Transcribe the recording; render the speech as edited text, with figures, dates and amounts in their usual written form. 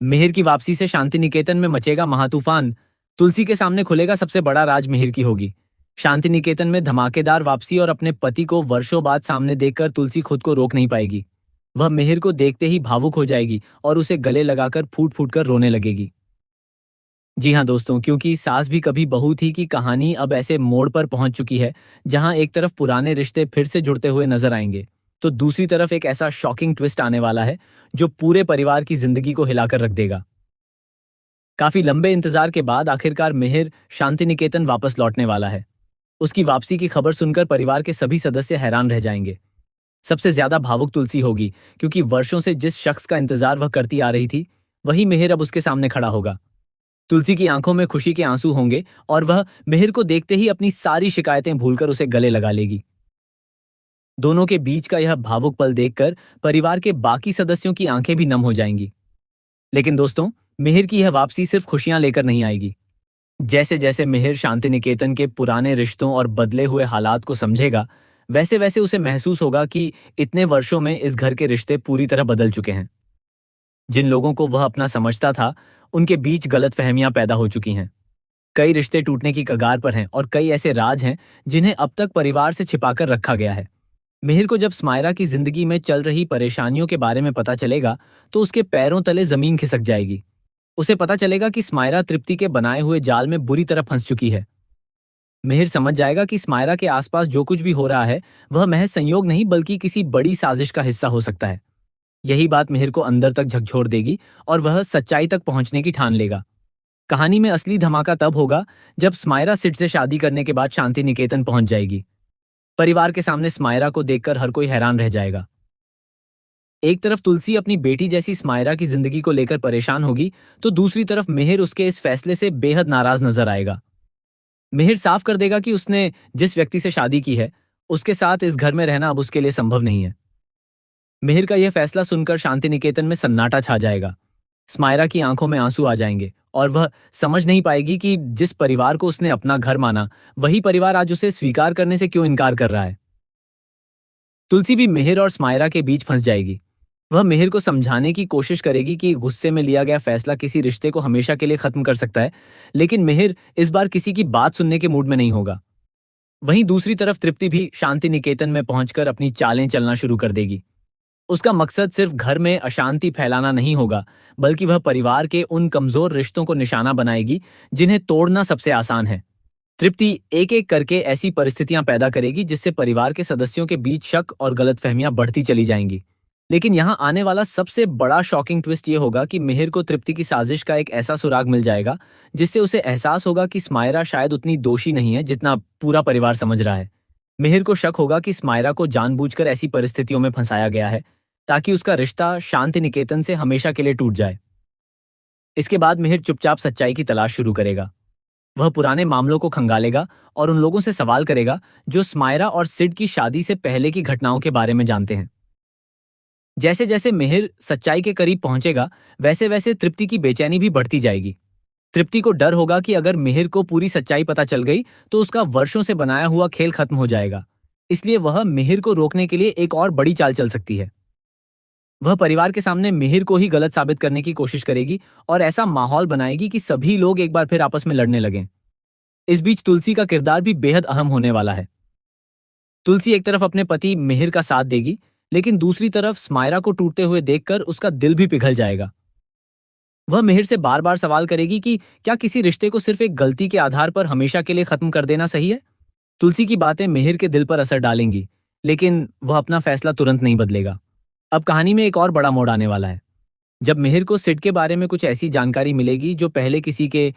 मिहिर की वापसी से शांति निकेतन में मचेगा महातूफान। तुलसी के सामने खुलेगा सबसे बड़ा राज मिहिर की होगी। शांति निकेतन में धमाकेदार वापसी और अपने पति को वर्षों बाद सामने देखकर तुलसी खुद को रोक नहीं पाएगी। वह मिहिर को देखते ही भावुक हो जाएगी और उसे गले लगाकर फूट फूट कर रोने लगेगी। जी हाँ दोस्तों, क्योंकि सास भी कभी बहू थी की कहानी अब ऐसे मोड़ पर पहुंच चुकी है जहां एक तरफ पुराने रिश्ते फिर से जुड़ते हुए नजर आएंगे, तो दूसरी तरफ एक ऐसा शॉकिंग ट्विस्ट आने वाला है जो पूरे परिवार की जिंदगी को हिलाकर रख देगा। काफी लंबे इंतजार के बाद आखिरकार मिहिर शांति निकेतन वापस लौटने वाला है। उसकी वापसी की खबर सुनकर परिवार के सभी सदस्य हैरान रह जाएंगे। सबसे ज्यादा भावुक तुलसी होगी, क्योंकि वर्षों से जिस शख्स का इंतजार वह करती आ रही थी, वही मिहिर अब उसके सामने खड़ा होगा। तुलसी की आंखों में खुशी के आंसू होंगे और वह मिहिर को देखते ही अपनी सारी शिकायतें भूलकर उसे गले लगा लेगी। दोनों के बीच का यह भावुक पल देखकर परिवार के बाकी सदस्यों की आंखें भी नम हो जाएंगी। लेकिन दोस्तों, मिहिर की यह वापसी सिर्फ खुशियां लेकर नहीं आएगी। जैसे जैसे मिहिर शांति निकेतन के पुराने रिश्तों और बदले हुए हालात को समझेगा, वैसे वैसे उसे महसूस होगा कि इतने वर्षों में इस घर के रिश्ते पूरी तरह बदल चुके हैं। जिन लोगों को वह अपना समझता था, उनके बीच गलतफहमियां पैदा हो चुकी हैं। कई रिश्ते टूटने की कगार पर हैं और कई ऐसे राज हैं जिन्हें अब तक परिवार से छिपाकर रखा गया है। मिहिर को जब स्मायरा की जिंदगी में चल रही परेशानियों के बारे में पता चलेगा, तो उसके पैरों तले जमीन खिसक जाएगी। उसे पता चलेगा कि स्मायरा तृप्ति के बनाए हुए जाल में बुरी तरह फंस चुकी है। मिहिर समझ जाएगा कि स्मायरा के आसपास जो कुछ भी हो रहा है, वह महज संयोग नहीं बल्कि किसी बड़ी साजिश का हिस्सा हो सकता है। यही बात मिहिर को अंदर तक झकझोर देगी और वह सच्चाई तक पहुंचने की ठान लेगा। कहानी में असली धमाका तब होगा जब स्मायरा सिड से शादी करने के बाद शांति निकेतन पहुंच जाएगी। परिवार के सामने स्मायरा को देखकर हर कोई हैरान रह जाएगा। एक तरफ तुलसी अपनी बेटी जैसी स्मायरा की जिंदगी को लेकर परेशान होगी, तो दूसरी तरफ मिहिर उसके इस फैसले से बेहद नाराज नजर आएगा। मिहिर साफ कर देगा कि उसने जिस व्यक्ति से शादी की है, उसके साथ इस घर में रहना अब उसके लिए संभव नहीं है। मिहिर का यह फैसला सुनकर शांति निकेतन में सन्नाटा छा जाएगा। स्मायरा की आंखों में आंसू आ जाएंगे और वह समझ नहीं पाएगी कि जिस परिवार को उसने अपना घर माना, वही परिवार आज उसे स्वीकार करने से क्यों इनकार कर रहा है। तुलसी भी मिहिर और स्मायरा के बीच फंस जाएगी। वह मिहिर को समझाने की कोशिश करेगी कि गुस्से में लिया गया फैसला किसी रिश्ते को हमेशा के लिए खत्म कर सकता है, लेकिन मिहिर इस बार किसी की बात सुनने के मूड में नहीं होगा। वहीं दूसरी तरफ तृप्ति भी शांति निकेतन में पहुंचकर अपनी चालें चलना शुरू कर देगी। उसका मकसद सिर्फ घर में अशांति फैलाना नहीं होगा, बल्कि वह परिवार के उन कमजोर रिश्तों को निशाना बनाएगी जिन्हें तोड़ना सबसे आसान है। तृप्ति एक एक करके ऐसी परिस्थितियां पैदा करेगी जिससे परिवार के सदस्यों के बीच शक और गलतफहमियां बढ़ती चली जाएंगी। लेकिन यहाँ आने वाला सबसे बड़ा शॉकिंग ट्विस्ट ये होगा कि मिहिर को तृप्ति की साजिश का एक ऐसा सुराग मिल जाएगा जिससे उसे एहसास होगा कि स्मायरा शायद उतनी दोषी नहीं है जितना पूरा परिवार समझ रहा है। मिहिर को शक होगा कि स्मायरा को जानबूझकर ऐसी परिस्थितियों में फंसाया गया है ताकि उसका रिश्ता शांति निकेतन से हमेशा के लिए टूट जाए। इसके बाद मिहिर चुपचाप सच्चाई की तलाश शुरू करेगा। वह पुराने मामलों को खंगालेगा और उन लोगों से सवाल करेगा जो स्मायरा और सिड की शादी से पहले की घटनाओं के बारे में जानते हैं। जैसे जैसे मिहिर सच्चाई के करीब पहुंचेगा, वैसे वैसे तृप्ति की बेचैनी भी बढ़ती जाएगी। तृप्ति को डर होगा कि अगर मिहिर को पूरी सच्चाई पता चल गई तो उसका वर्षों से बनाया हुआ खेल खत्म हो जाएगा। इसलिए वह मिहिर को रोकने के लिए एक और बड़ी चाल चल सकती है। वह परिवार के सामने मिहिर को ही गलत साबित करने की कोशिश करेगी और ऐसा माहौल बनाएगी कि सभी लोग एक बार फिर आपस में लड़ने लगें। इस बीच तुलसी का किरदार भी बेहद अहम होने वाला है। तुलसी एक तरफ अपने पति मिहिर का साथ देगी, लेकिन दूसरी तरफ स्मायरा को टूटते हुए देखकर उसका दिल भी पिघल जाएगा। वह मिहिर से बार बार सवाल करेगी कि क्या किसी रिश्ते को सिर्फ एक गलती के आधार पर हमेशा के लिए खत्म कर देना सही है। तुलसी की बातें मिहिर के दिल पर असर डालेंगी, लेकिन वह अपना फैसला तुरंत नहीं बदलेगा। अब कहानी में एक और बड़ा मोड़ आने वाला है। जब मिहिर को सिड के बारे में कुछ ऐसी जानकारी मिलेगी जो पहले किसी के